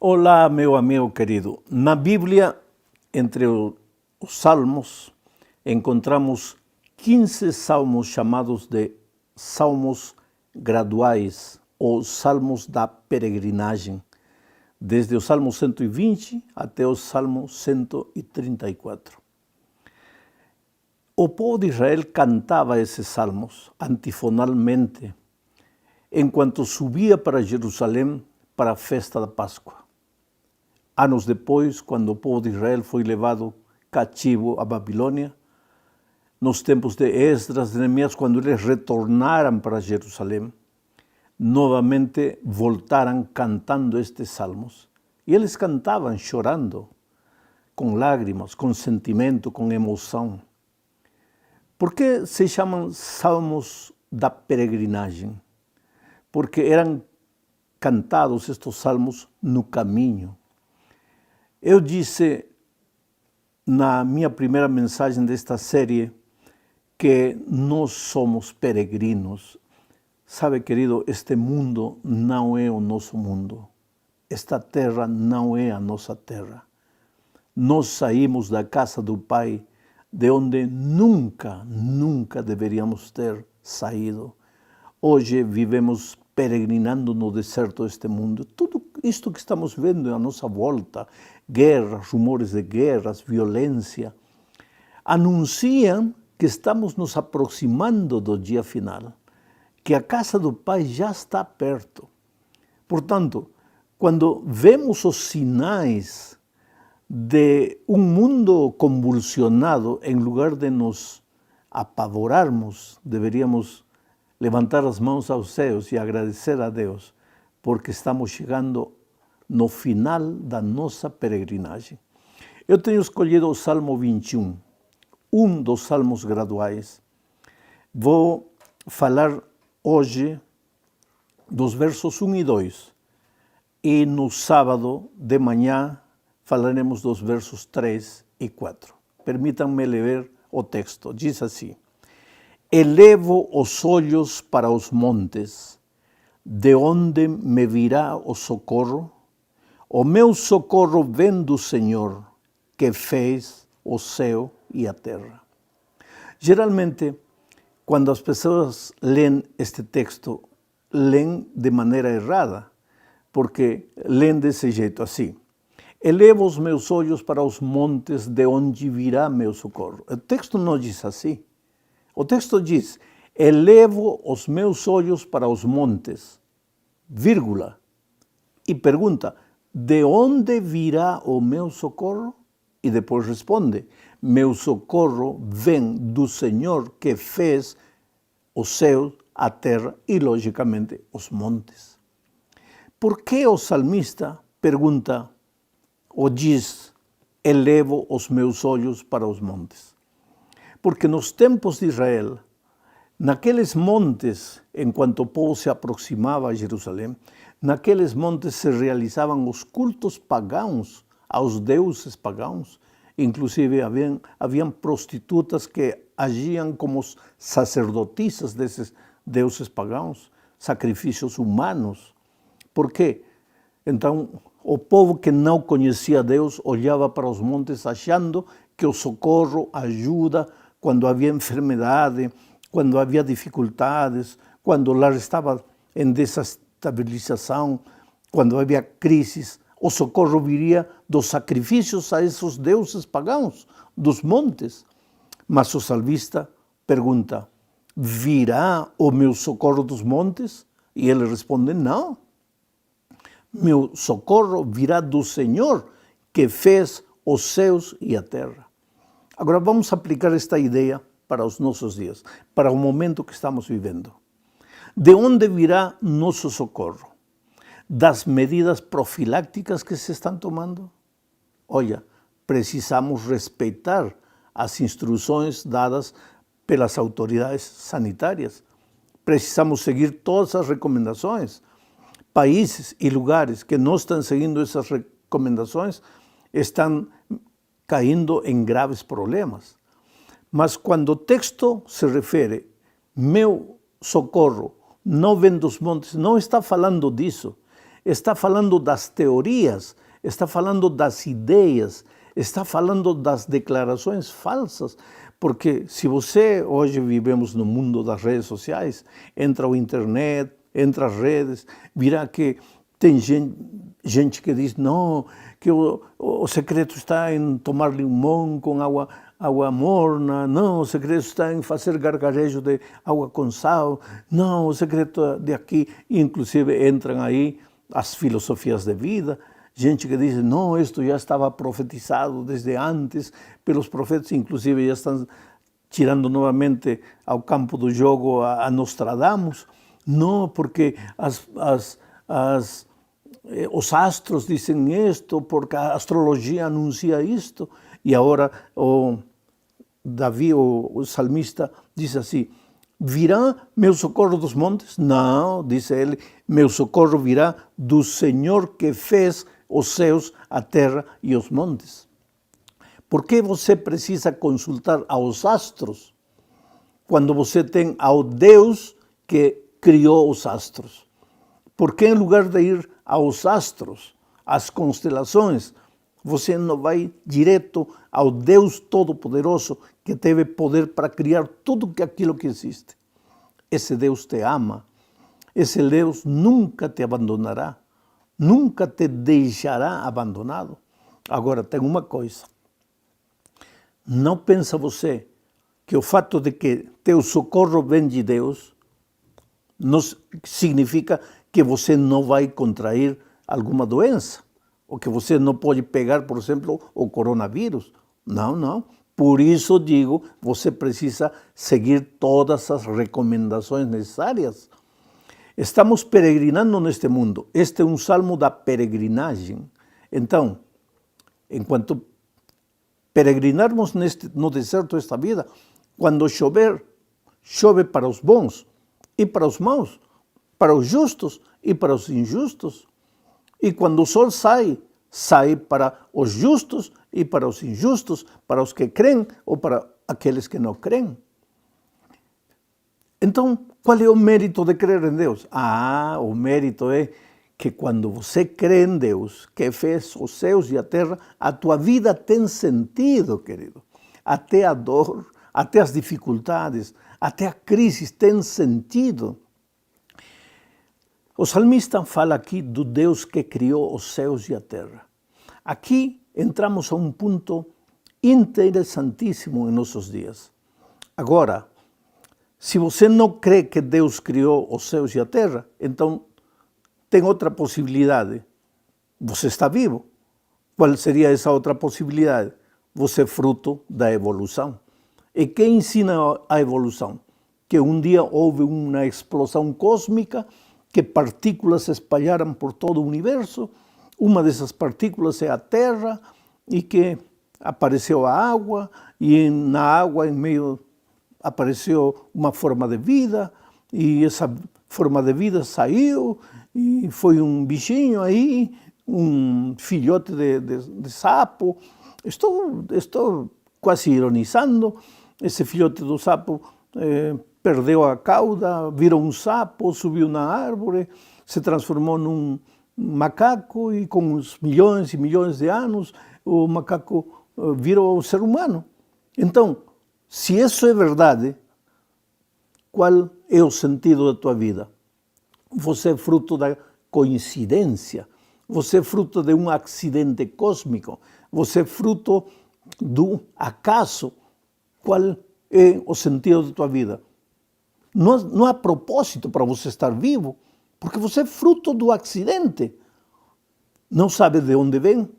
Olá, meu amigo querido. Na Bíblia, entre os salmos, encontramos 15 salmos chamados de salmos graduais ou salmos da peregrinagem, desde o Salmo 120 até o Salmo 134. O povo de Israel cantava esses salmos antifonalmente, enquanto subia para Jerusalém para a festa da Páscoa. Anos depois, quando o povo de Israel foi levado cativo à Babilônia, nos tempos de Esdras, de Neemias, quando eles retornaram para Jerusalém, novamente voltaram cantando estes salmos. E eles cantavam chorando, com lágrimas, com sentimento, com emoção. Por que se chamam salmos da peregrinagem? Porque eram cantados estes salmos no caminho. Eu disse na minha primeira mensagem desta série que nós somos peregrinos. Sabe, querido, este mundo não é o nosso mundo. Esta terra não é a nossa terra. Nós saímos da casa do Pai, de onde nunca deveríamos ter saído. Hoje vivemos peregrinando no deserto deste mundo. Tudo isto que estamos vendo à nossa volta, guerras, rumores de guerras, violência, anunciam que estamos nos aproximando do dia final, que a casa do Pai já está perto. Portanto, quando vemos os sinais de um mundo convulsionado, em lugar de nos apavorarmos, deveríamos levantar as mãos aos céus e agradecer a Deus, porque estamos chegando no final da nossa peregrinagem. Eu tenho escolhido o Salmo 21, um dos salmos graduais. Vou falar hoje dos versos 1 e 2, e no sábado de manhã falaremos dos versos 3 e 4. Permitam-me ler o texto. Diz assim: Elevo os olhos para os montes, de onde me virá o socorro? O meu socorro vem do Senhor, que fez o céu e a terra. Geralmente, quando as pessoas leem este texto, leem de maneira errada, porque leem desse jeito assim: Elevo os meus olhos para os montes, de onde virá meu socorro. O texto não diz assim. O texto diz: elevo os meus olhos para os montes, vírgula, e pergunta: de onde virá o meu socorro? E depois responde: meu socorro vem do Senhor que fez os céus, a terra e, logicamente, os montes. Por que o salmista pergunta ou diz: elevo os meus olhos para os montes? Porque nos tempos de Israel, naqueles montes, enquanto o povo se aproximava a Jerusalém, naqueles montes se realizavam os cultos pagãos aos deuses pagãos. Inclusive haviam prostitutas que agiam como sacerdotisas desses deuses pagãos, sacrifícios humanos. Por quê? Então, o povo que não conhecia Deus olhava para os montes achando que o socorro, a ajuda, quando havia enfermidade, quando havia dificuldades, quando o lar estava em desestabilização, quando havia crises, o socorro viria dos sacrifícios a esses deuses pagãos, dos montes. Mas o salmista pergunta: virá o meu socorro dos montes? E ele responde: não. Meu socorro virá do Senhor, que fez os céus e a terra. Agora vamos aplicar esta ideia para os nossos dias, para o momento que estamos vivendo. De onde virá nosso socorro? Das medidas profilácticas que se estão tomando? Olha, precisamos respeitar as instruções dadas pelas autoridades sanitárias. Precisamos seguir todas as recomendações. Países e lugares que não estão seguindo essas recomendações estão caindo em graves problemas. Mas quando o texto se refere, meu socorro não vem dos montes, não está falando disso. está falando das teorias, está falando das ideias, está falando das declarações falsas, porque se você, hoje vivemos no mundo das redes sociais, entra ao internet, entra às redes, virá que tem gente que diz, não, que o secreto está em tomar limão com água morna, não, o segredo está em fazer gargarejo de água com sal, não, o segredo de aqui, inclusive entram aí as filosofias de vida, gente que diz, não, isto já estava profetizado desde antes pelos profetas, inclusive já estão tirando novamente ao campo do jogo a Nostradamus, não, porque os astros dizem isto, porque a astrologia anuncia isto, e agora Davi, o salmista, diz assim, virá meu socorro dos montes? Não, diz ele, meu socorro virá do Senhor que fez os céus, a terra e os montes. Por que você precisa consultar aos astros quando você tem ao Deus que criou os astros? Por que em lugar de ir aos astros, às constelações, você não vai direto ao Deus Todo-Poderoso que teve poder para criar tudo aquilo que existe? Esse Deus te ama, esse Deus nunca te abandonará, nunca te deixará abandonado. Agora, tem uma coisa, não pensa você que o fato de que teu socorro vem de Deus não significa que você não vai contrair alguma doença, ou que você não pode pegar, por exemplo, o coronavírus. Não, não. Por isso digo, você precisa seguir todas as recomendações necessárias. Estamos peregrinando neste mundo. Este é um salmo da peregrinagem. Então, enquanto peregrinarmos no deserto desta vida, quando chover, chove para os bons e para os maus, para os justos e para os injustos. E quando o sol sai, sai para os justos e para os injustos, para os que creem ou para aqueles que não creem. Então, qual é o mérito de crer em Deus? O mérito é que quando você crê em Deus, que fez os céus e a terra, a tua vida tem sentido, querido. Até a dor, até as dificuldades, até a crise tem sentido. O salmista fala aqui do Deus que criou os céus e a terra. Aqui entramos a um ponto interessantíssimo em nossos dias. Agora, se você não crê que Deus criou os céus e a terra, então tem outra possibilidade. Você está vivo. Qual seria essa outra possibilidade? Você é fruto da evolução. E quem ensina a evolução? Que um dia houve uma explosão cósmica, que partículas se espalharam por todo o universo, uma dessas partículas é a Terra, e que apareceu a água, e na água, em meio, apareceu uma forma de vida, e essa forma de vida saiu, e foi um bichinho aí, um filhote de sapo. Estou quase ironizando, esse filhote do sapo perdeu a cauda, virou um sapo, subiu na árvore, se transformou num macaco e com uns milhões e milhões de anos o macaco virou um ser humano. Então, se isso é verdade, qual é o sentido da tua vida? Você é fruto da coincidência, você é fruto de um acidente cósmico, você é fruto do acaso. Qual é o sentido da tua vida? Não há propósito para você estar vivo, porque você é fruto do acidente. Não sabe de onde vem,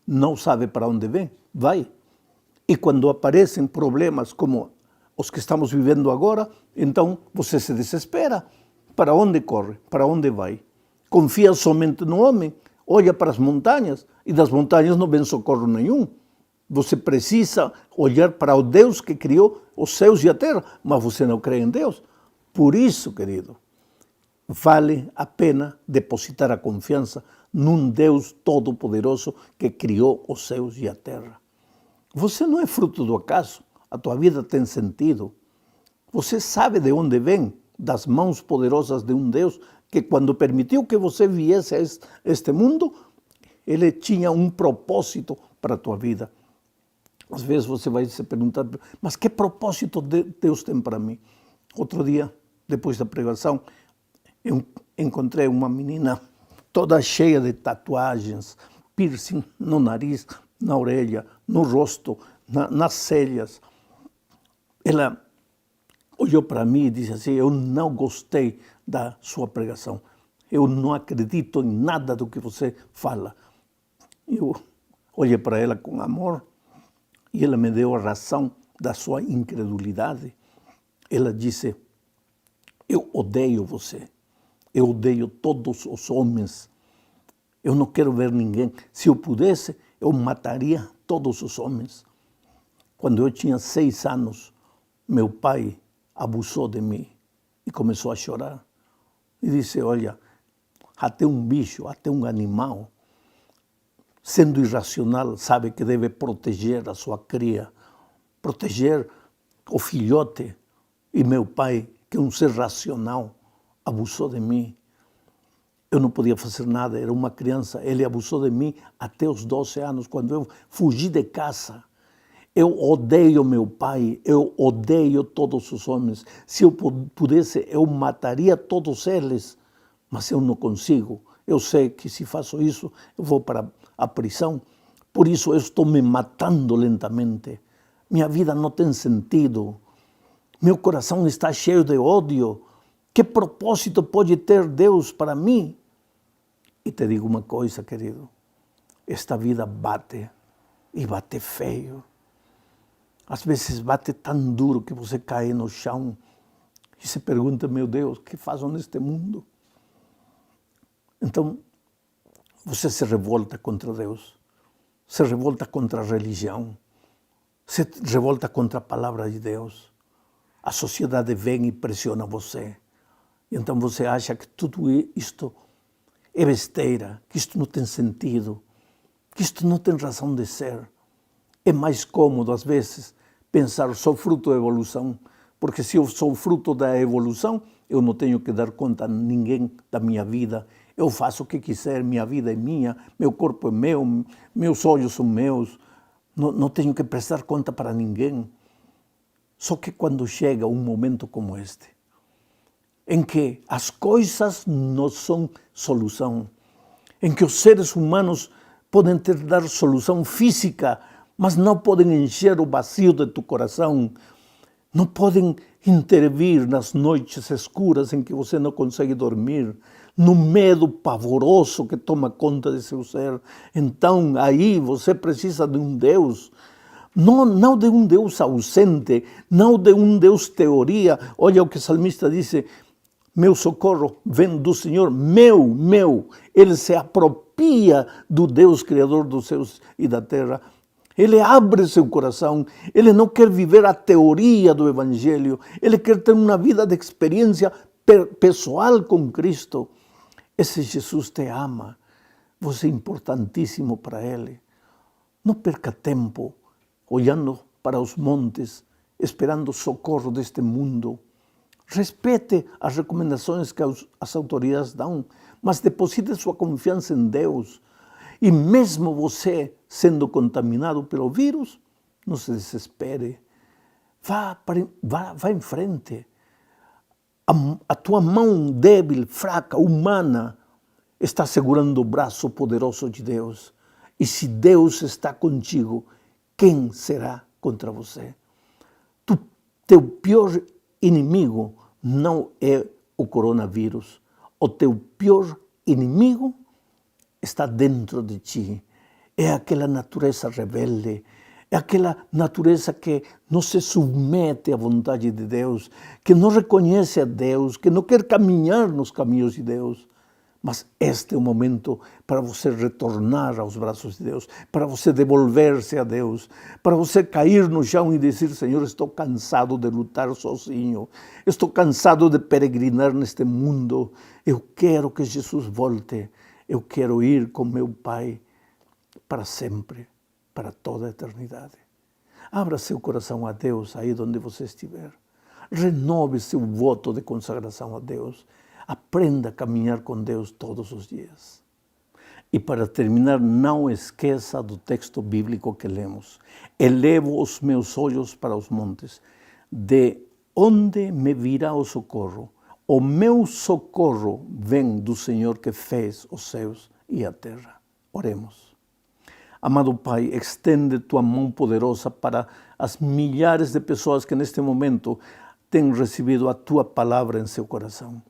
não sabe para onde vem, vai. E quando aparecem problemas como os que estamos vivendo agora, então você se desespera. Para onde corre? Para onde vai? Confia somente no homem, olha para as montanhas, e das montanhas não vem socorro nenhum. Você precisa olhar para o Deus que criou os céus e a terra, mas você não crê em Deus. Por isso, querido, vale a pena depositar a confiança num Deus todo-poderoso que criou os céus e a terra. Você não é fruto do acaso, a tua vida tem sentido. Você sabe de onde vem, das mãos poderosas de um Deus que quando permitiu que você viesse a este mundo, Ele tinha um propósito para a tua vida. Às vezes você vai se perguntar, mas que propósito Deus tem para mim? Outro dia, depois da pregação, eu encontrei uma menina toda cheia de tatuagens, piercing no nariz, na orelha, no rosto, nas celhas. Ela olhou para mim e disse assim, eu não gostei da sua pregação. Eu não acredito em nada do que você fala. Eu olhei para ela com amor e ela me deu a razão da sua incredulidade. Ela disse, eu odeio você. Eu odeio todos os homens. Eu não quero ver ninguém. Se eu pudesse, eu mataria todos os homens. Quando eu tinha 6 anos, meu pai abusou de mim e começou a chorar. E disse, olha, até um bicho, até um animal, sendo irracional, sabe que deve proteger a sua cria, proteger o filhote. E meu pai, que é um ser racional, abusou de mim. Eu não podia fazer nada, era uma criança. Ele abusou de mim até os 12 anos, quando eu fugi de casa. Eu odeio meu pai, eu odeio todos os homens. Se eu pudesse, eu mataria todos eles, mas eu não consigo. Eu sei que se faço isso, eu vou para a prisão. Por isso eu estou me matando lentamente. Minha vida não tem sentido. Meu coração está cheio de ódio. Que propósito pode ter Deus para mim? E te digo uma coisa, querido. Esta vida bate, e bate feio. Às vezes bate tão duro que você cai no chão e se pergunta, meu Deus, o que faço neste mundo? Então, você se revolta contra Deus, se revolta contra a religião, se revolta contra a palavra de Deus. A sociedade vem e pressiona você. Então você acha que tudo isto é besteira, que isto não tem sentido, que isto não tem razão de ser. É mais cômodo, às vezes, pensar, sou fruto da evolução, porque se eu sou fruto da evolução, eu não tenho que dar conta a ninguém da minha vida. Eu faço o que quiser, minha vida é minha, meu corpo é meu, meus olhos são meus, não tenho que prestar conta para ninguém. Só que quando chega um momento como este, em que as coisas não são solução, em que os seres humanos podem dar solução física, mas não podem encher o vazio de tu coração, não podem intervir nas noites escuras em que você não consegue dormir, no medo pavoroso que toma conta de seu ser. Então, aí você precisa de um Deus, não de um Deus ausente, não de um Deus teoria. Olha o que o salmista disse, meu socorro vem do Senhor, meu. Ele se apropria do Deus Criador dos céus e da terra. Ele abre seu coração, ele não quer viver a teoria do Evangelho, ele quer ter uma vida de experiência pessoal com Cristo. Esse Jesus te ama, você é importantíssimo para ele. Não perca tempo olhando para os montes, esperando socorro deste mundo. Respeite as recomendações que as autoridades dão, mas deposite sua confiança em Deus. E mesmo você sendo contaminado pelo vírus, não se desespere. Vá em frente. A tua mão débil, fraca, humana, está segurando o braço poderoso de Deus. E se Deus está contigo, quem será contra você? Teu pior inimigo não é o coronavírus. O teu pior inimigo está dentro de ti. É aquela natureza rebelde, é aquela natureza que não se submete à vontade de Deus, que não reconhece a Deus, que não quer caminhar nos caminhos de Deus. Mas este é o momento para você retornar aos braços de Deus, para você devolver-se a Deus, para você cair no chão e dizer, Senhor, estou cansado de lutar sozinho, estou cansado de peregrinar neste mundo, eu quero que Jesus volte, eu quero ir com meu Pai para sempre, para toda a eternidade. Abra seu coração a Deus aí onde você estiver. Renove seu voto de consagração a Deus. Aprenda a caminhar com Deus todos os dias. E para terminar, não esqueça do texto bíblico que lemos. Elevo os meus olhos para os montes. De onde me virá o socorro? O meu socorro vem do Senhor que fez os céus e a terra. Oremos. Amado Pai, extende tua mão poderosa para as milhares de pessoas que neste momento têm recebido a tua palavra em seu coração.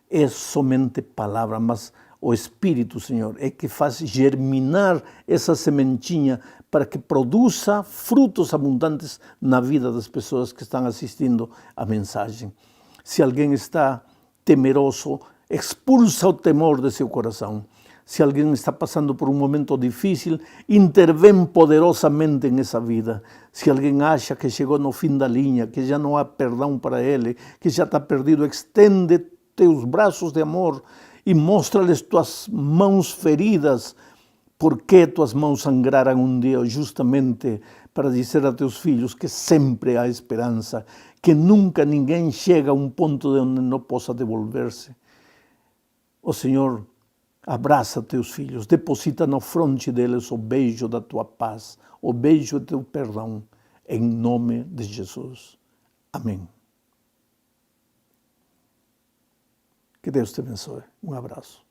É somente palavra, mas o Espírito, Senhor, é que faz germinar essa sementinha para que produza frutos abundantes na vida das pessoas que estão assistindo a mensagem. Se alguém está temeroso, expulsa o temor de seu coração. Se alguém está passando por um momento difícil, intervém poderosamente nessa vida. Se alguém acha que chegou no fim da linha, que já não há perdão para ele, que já está perdido, extende teus braços de amor e mostra-lhes tuas mãos feridas, porque tuas mãos sangraram um dia justamente para dizer a teus filhos que sempre há esperança, que nunca ninguém chega a um ponto de onde não possa devolver-se. Ó Senhor, abraça teus filhos, deposita na fronte deles o beijo da tua paz, o beijo do teu perdão, em nome de Jesus. Amém. Que Deus te abençoe. Um abraço.